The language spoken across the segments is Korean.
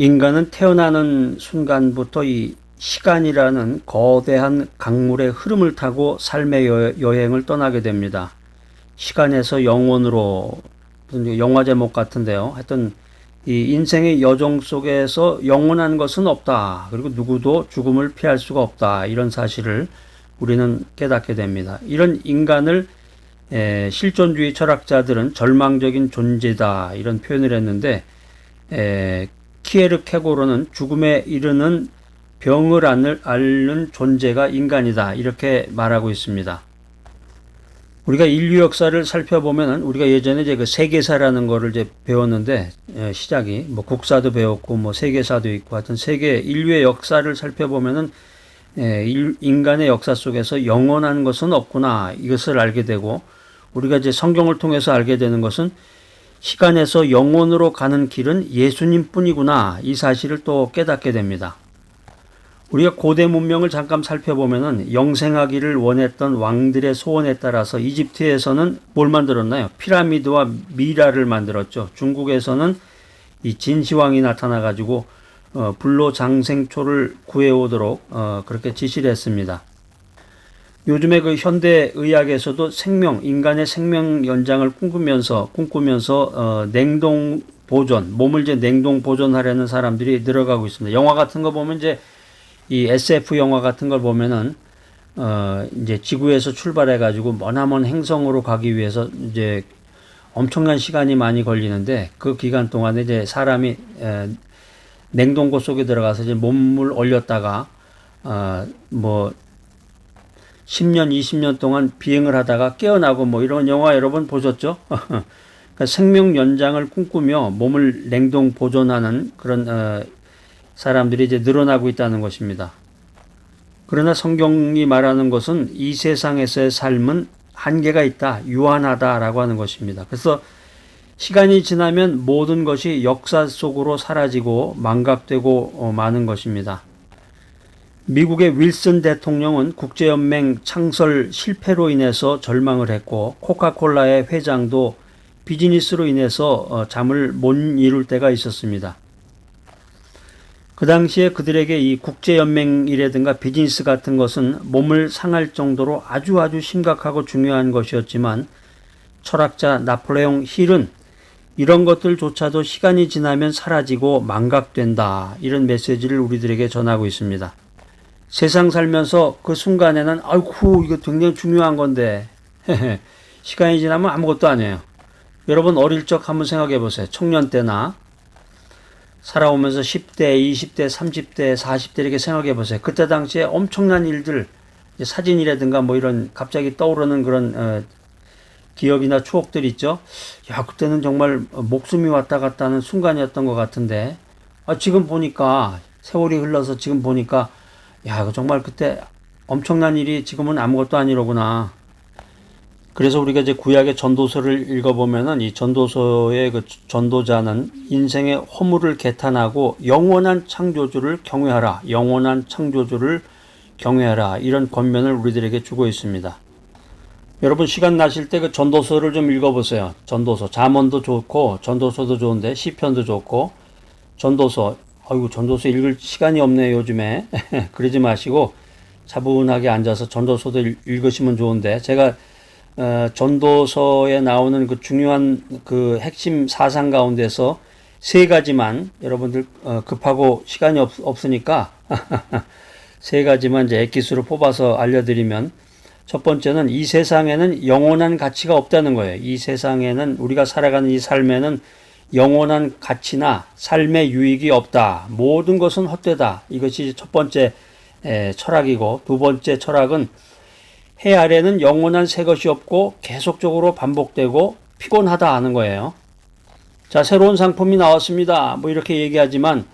인간은 태어나는 순간부터 이 시간이라는 거대한 강물의 흐름을 타고 삶의 여행을 떠나게 됩니다. 시간에서 영혼으로, 영화 제목 같은데요. 하여튼 이 인생의 여정 속에서 영원한 것은 없다. 그리고 누구도 죽음을 피할 수가 없다. 이런 사실을 우리는 깨닫게 됩니다. 이런 인간을 실존주의 철학자들은 절망적인 존재다. 이런 표현을 했는데 키에르케고르는 죽음에 이르는 병을 앓는 존재가 인간이다. 이렇게 말하고 있습니다. 우리가 인류 역사를 살펴보면은 우리가 예전에 이제 그 세계사라는 거를 이제 배웠는데 시작이 뭐 국사도 배웠고 뭐 세계사도 있고 하여튼 세계 인류의 역사를 살펴보면은 인간의 역사 속에서 영원한 것은 없구나 이것을 알게 되고 우리가 이제 성경을 통해서 알게 되는 것은 시간에서 영혼으로 가는 길은 예수님뿐이구나 이 사실을 또 깨닫게 됩니다. 우리가 고대 문명을 잠깐 살펴보면은 영생하기를 원했던 왕들의 소원에 따라서 이집트에서는 뭘 만들었나요? 피라미드와 미라를 만들었죠. 중국에서는 이 진시황이 나타나가지고 불로장생초를 구해오도록 그렇게 지시를 했습니다. 요즘에 그 현대 의학에서도 인간의 생명 연장을 꿈꾸면서 냉동 보존, 몸을 이제 냉동 보존하려는 사람들이 늘어가고 있습니다. 영화 같은 거 보면 이제 이 SF 영화 같은 걸 보면은 이제 지구에서 출발해 가지고 머나먼 행성으로 가기 위해서 이제 엄청난 시간이 많이 걸리는데 그 기간 동안에 이제 사람이 냉동고 속에 들어가서 이제 몸을 얼렸다가 뭐 10년, 20년 동안 비행을 하다가 깨어나고 뭐 이런 영화 여러분 보셨죠? 그러니까 생명 연장을 꿈꾸며 몸을 냉동 보존하는 그런 사람들이 이제 늘어나고 있다는 것입니다. 그러나 성경이 말하는 것은 이 세상에서의 삶은 한계가 있다, 유한하다라고 하는 것입니다. 그래서 시간이 지나면 모든 것이 역사 속으로 사라지고 망각되고 마는 것입니다. 미국의 윌슨 대통령은 국제연맹 창설 실패로 인해서 절망을 했고 코카콜라의 회장도 비즈니스로 인해서 잠을 못 이룰 때가 있었습니다. 그 당시에 그들에게 이 국제연맹이라든가 비즈니스 같은 것은 몸을 상할 정도로 아주 심각하고 중요한 것이었지만 철학자 나폴레옹 힐은 이런 것들조차도 시간이 지나면 사라지고 망각된다. 이런 메시지를 우리들에게 전하고 있습니다. 세상 살면서 그 순간에는 아이고 이거 굉장히 중요한 건데 시간이 지나면 아무것도 아니에요. 여러분 어릴 적 한번 생각해 보세요. 청년 때나 살아오면서 10대, 20대, 30대, 40대 이렇게 생각해 보세요. 그때 당시에 엄청난 일들, 사진이라든가 뭐 이런 갑자기 떠오르는 그런 기억이나 추억들 있죠. 야, 그때는 정말 목숨이 왔다 갔다 하는 순간이었던 것 같은데 지금 보니까 세월이 흘러서 지금 보니까 야, 정말 그때 엄청난 일이 지금은 아무것도 아니로구나. 그래서 우리가 이제 구약의 전도서를 읽어보면은 이 전도서의 그 전도자는 인생의 허물을 개탄하고 영원한 창조주를 경외하라. 영원한 창조주를 경외하라. 이런 권면을 우리들에게 주고 있습니다. 여러분 시간 나실 때 그 전도서를 좀 읽어보세요. 전도서. 잠언도 좋고 전도서도 좋은데 시편도 좋고 전도서. 아이고 전도서 읽을 시간이 없네 요즘에. 그러지 마시고 차분하게 앉아서 전도서도 읽으시면 좋은데 제가 전도서에 나오는 그 중요한 그 핵심 사상 가운데서 세 가지만 여러분들 급하고 시간이 없으니까 세 가지만 이제 엑기스로 뽑아서 알려드리면 첫 번째는 이 세상에는 영원한 가치가 없다는 거예요. 이 세상에는 우리가 살아가는 이 삶에는 영원한 가치나 삶의 유익이 없다. 모든 것은 헛되다. 이것이 첫 번째 철학이고 두 번째 철학은 해 아래는 영원한 새 것이 없고 계속적으로 반복되고 피곤하다 하는 거예요. 자, 새로운 상품이 나왔습니다. 뭐 이렇게 얘기하지만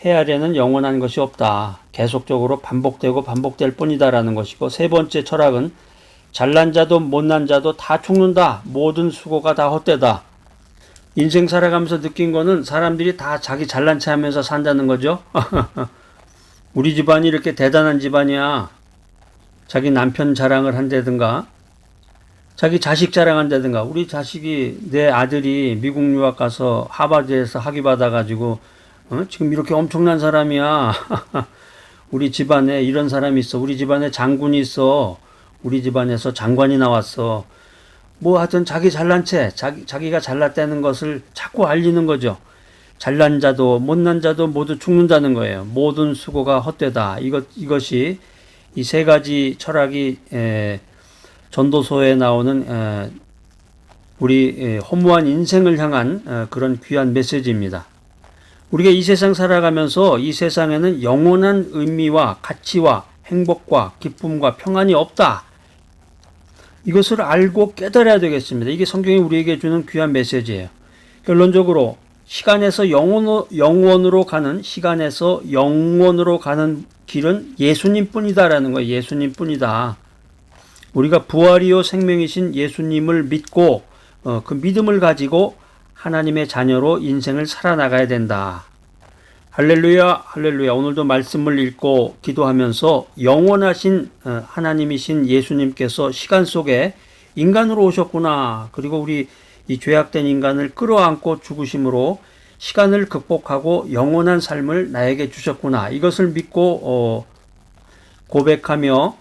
해 아래는 영원한 것이 없다. 계속적으로 반복될 뿐이다라는 것이고 세 번째 철학은 잘난 자도 못난 자도 다 죽는다. 모든 수고가 다 헛되다. 인생 살아가면서 느낀 거는 사람들이 다 자기 잘난 체 하면서 산다는 거죠. 우리 집안이 이렇게 대단한 집안이야. 자기 남편 자랑을 한다든가 자기 자식 자랑한다든가 우리 자식이 내 아들이 미국 유학 가서 하버드에서 학위 받아가지고 지금 이렇게 엄청난 사람이야. 우리 집안에 이런 사람이 있어. 우리 집안에 장군이 있어. 우리 집안에서 장관이 나왔어. 뭐 하여튼 자기 잘난 채, 자기가 잘났다는 것을 자꾸 알리는 거죠. 잘난 자도 못난 자도 모두 죽는다는 거예요. 모든 수고가 헛되다. 이것이 이 세 가지 철학이 전도서에 나오는 우리 허무한 인생을 향한 그런 귀한 메시지입니다. 우리가 이 세상 살아가면서 이 세상에는 영원한 의미와 가치와 행복과 기쁨과 평안이 없다. 이것을 알고 깨달아야 되겠습니다. 이게 성경이 우리에게 주는 귀한 메시지예요. 결론적으로 시간에서 영원으로 가는 길은 예수님뿐이다라는 거예요. 예수님뿐이다. 우리가 부활이요 생명이신 예수님을 믿고 그 믿음을 가지고 하나님의 자녀로 인생을 살아나가야 된다. 할렐루야, 할렐루야. 오늘도 말씀을 읽고 기도하면서 영원하신 하나님이신 예수님께서 시간 속에 인간으로 오셨구나. 그리고 우리 이 죄악된 인간을 끌어안고 죽으심으로 시간을 극복하고 영원한 삶을 나에게 주셨구나. 이것을 믿고 고백하며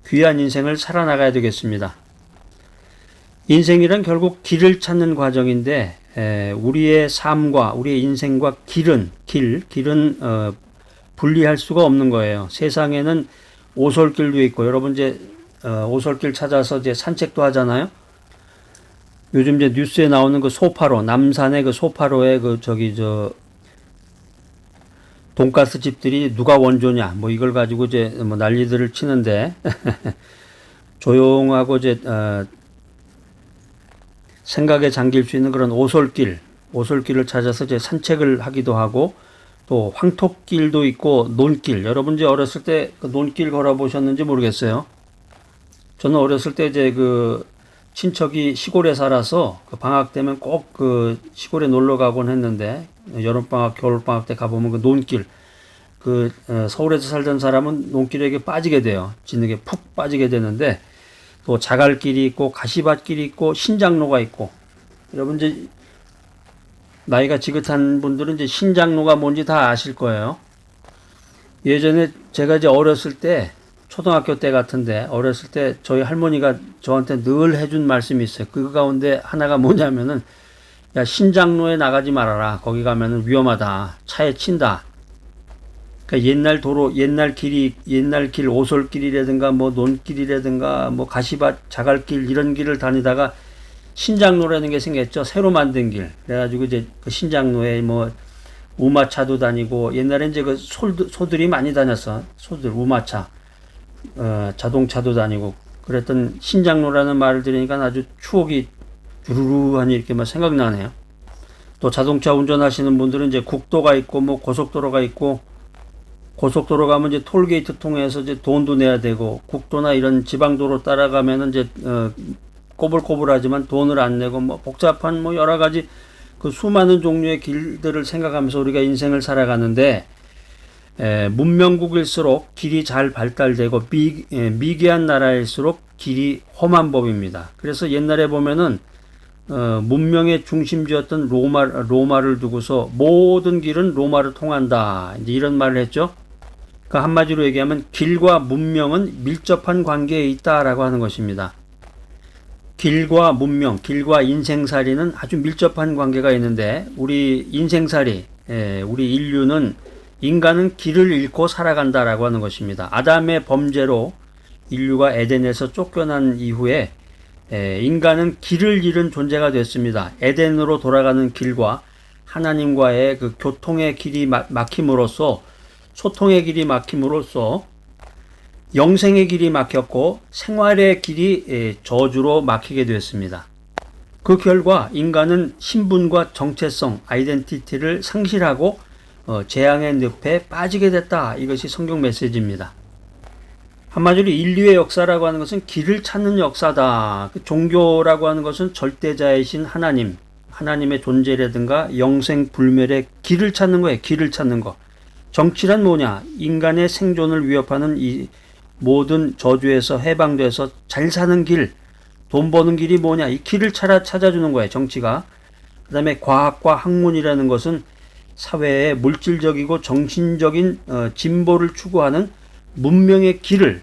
귀한 인생을 살아나가야 되겠습니다. 인생이란 결국 길을 찾는 과정인데 우리의 삶과 우리의 인생과 길은 분리할 수가 없는 거예요. 세상에는 오솔길도 있고 여러분 이제 오솔길 찾아서 이제 산책도 하잖아요. 요즘 이제 뉴스에 나오는 그 소파로 남산의 그 소파로에 돈가스 집들이 누가 원조냐 뭐 이걸 가지고 이제 뭐 난리들을 치는데 조용하고 이제 생각에 잠길 수 있는 그런 오솔길을 찾아서 이제 산책을 하기도 하고 또 황토길도 있고 논길. 여러분 이제 어렸을 때 그 논길 걸어보셨는지 모르겠어요. 저는 어렸을 때 이제 그 친척이 시골에 살아서 그 방학 되면 꼭 그 시골에 놀러 가곤 했는데 여름방학, 겨울방학 때 가보면 그 논길 서울에서 살던 사람은 논길에 빠지게 돼요. 진흙에 푹 빠지게 되는데 또 자갈길이 있고 가시밭길이 있고 신장로가 있고 여러분 이제 나이가 지긋한 분들은 이제 신장로가 뭔지 다 아실 거예요. 예전에 제가 이제 어렸을 때 초등학교 때 같은데 어렸을 때 저희 할머니가 저한테 늘 해준 말씀이 있어요. 그 가운데 하나가 뭐냐면은 야 신장로에 나가지 말아라. 거기 가면은 위험하다. 차에 친다. 그러니까 옛날 길 오솔길이라든가 뭐 논길이라든가 뭐 가시밭 자갈길 이런 길을 다니다가 신장로라는 게 생겼죠. 새로 만든 길. 그래가지고 이제 그 신장로에 뭐 우마차도 다니고 옛날에 이제 그 소들이 많이 다녔어. 우마차. 자동차도 다니고 그랬던 신장로라는 말을 들으니까 아주 추억이 주르르하니 이렇게 막 생각나네요. 또 자동차 운전하시는 분들은 이제 국도가 있고 뭐 고속도로가 있고 고속도로 가면 이제 톨게이트 통해서 이제 돈도 내야 되고 국도나 이런 지방도로 따라가면은 이제 꼬불꼬불하지만 돈을 안 내고 뭐 복잡한 뭐 여러 가지 그 수많은 종류의 길들을 생각하면서 우리가 인생을 살아가는데 문명국일수록 길이 잘 발달되고 미개한 나라일수록 길이 험한 법입니다. 그래서 옛날에 보면은 문명의 중심지였던 로마를 두고서 모든 길은 로마를 통한다. 이제 이런 말을 했죠. 그 한마디로 얘기하면 길과 문명은 밀접한 관계에 있다라고 하는 것입니다. 길과 문명, 길과 인생살이는 아주 밀접한 관계가 있는데 우리 인생살이, 우리 인간은 길을 잃고 살아간다라고 하는 것입니다. 아담의 범죄로 인류가 에덴에서 쫓겨난 이후에 인간은 길을 잃은 존재가 됐습니다. 에덴으로 돌아가는 길과 하나님과의 그 교통의 길이 막힘으로써 소통의 길이 막힘으로써 영생의 길이 막혔고 생활의 길이 저주로 막히게 되었습니다. 그 결과 인간은 신분과 정체성, 아이덴티티를 상실하고 재앙의 늪에 빠지게 됐다. 이것이 성경 메시지입니다. 한마디로 인류의 역사라고 하는 것은 길을 찾는 역사다. 종교라고 하는 것은 절대자이신 하나님의 존재라든가 영생 불멸의 길을 찾는 거예요. 길을 찾는 거. 정치란 뭐냐? 인간의 생존을 위협하는 이 모든 저주에서 해방돼서 잘 사는 길, 돈 버는 길이 뭐냐? 이 길을 찾아주는 거예요. 정치가. 그 다음에 과학과 학문이라는 것은 사회의 물질적이고 정신적인 진보를 추구하는 문명의 길을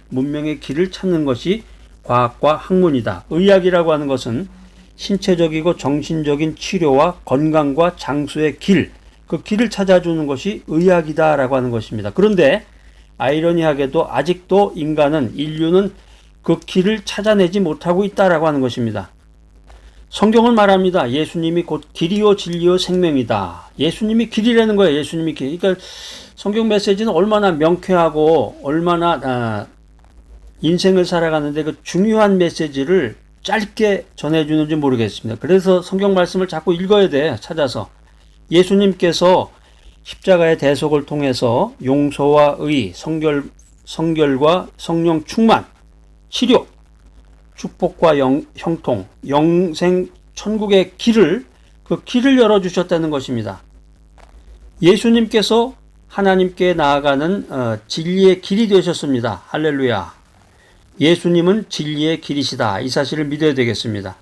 찾는 것이 과학과 학문이다. 의학이라고 하는 것은 신체적이고 정신적인 치료와 건강과 장수의 길, 그 길을 찾아주는 것이 의학이다라고 하는 것입니다. 그런데 아이러니하게도 아직도 인류는 그 길을 찾아내지 못하고 있다라고 하는 것입니다. 성경은 말합니다. 예수님이 곧 길이요 진리요 생명이다. 예수님이 길이라는 거예요. 예수님이 길. 그러니까 성경 메시지는 얼마나 명쾌하고 얼마나 인생을 살아가는데 그 중요한 메시지를 짧게 전해주는지 모르겠습니다. 그래서 성경 말씀을 자꾸 읽어야 돼. 찾아서. 예수님께서 십자가의 대속을 통해서 용서와 의, 성결과 성령 충만, 치료, 축복과 형통, 영생, 천국의 길을, 그 길을 열어주셨다는 것입니다. 예수님께서 하나님께 나아가는 진리의 길이 되셨습니다. 할렐루야. 예수님은 진리의 길이시다. 이 사실을 믿어야 되겠습니다.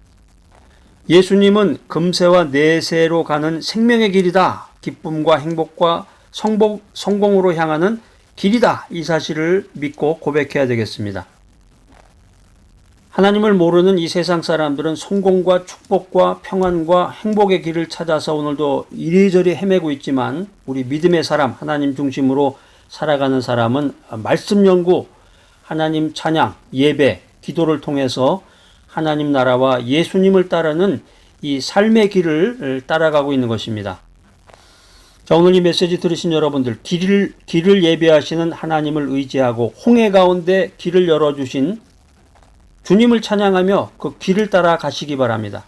예수님은 금세와 내세로 가는 생명의 길이다. 기쁨과 행복과 성공으로 향하는 길이다. 이 사실을 믿고 고백해야 되겠습니다. 하나님을 모르는 이 세상 사람들은 성공과 축복과 평안과 행복의 길을 찾아서 오늘도 이리저리 헤매고 있지만 우리 믿음의 사람, 하나님 중심으로 살아가는 사람은 말씀 연구, 하나님 찬양, 예배, 기도를 통해서 하나님 나라와 예수님을 따르는 이 삶의 길을 따라가고 있는 것입니다. 자, 오늘 이 메시지 들으신 여러분들, 길을 예배하시는 하나님을 의지하고 홍해 가운데 길을 열어주신 주님을 찬양하며 그 길을 따라 가시기 바랍니다.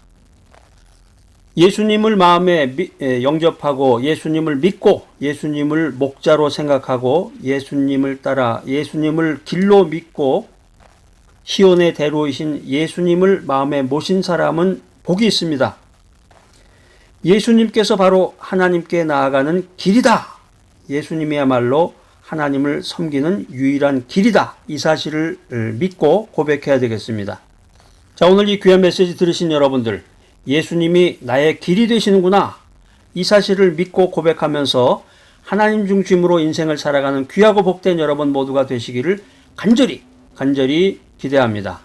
예수님을 마음에 영접하고 예수님을 믿고 예수님을 목자로 생각하고 예수님을 따라 예수님을 길로 믿고 시온의 대로이신 예수님을 마음에 모신 사람은 복이 있습니다. 예수님께서 바로 하나님께 나아가는 길이다. 예수님이야말로 하나님을 섬기는 유일한 길이다. 이 사실을 믿고 고백해야 되겠습니다. 자, 오늘 이 귀한 메시지 들으신 여러분들, 예수님이 나의 길이 되시는구나. 이 사실을 믿고 고백하면서 하나님 중심으로 인생을 살아가는 귀하고 복된 여러분 모두가 되시기를 간절히 기대합니다.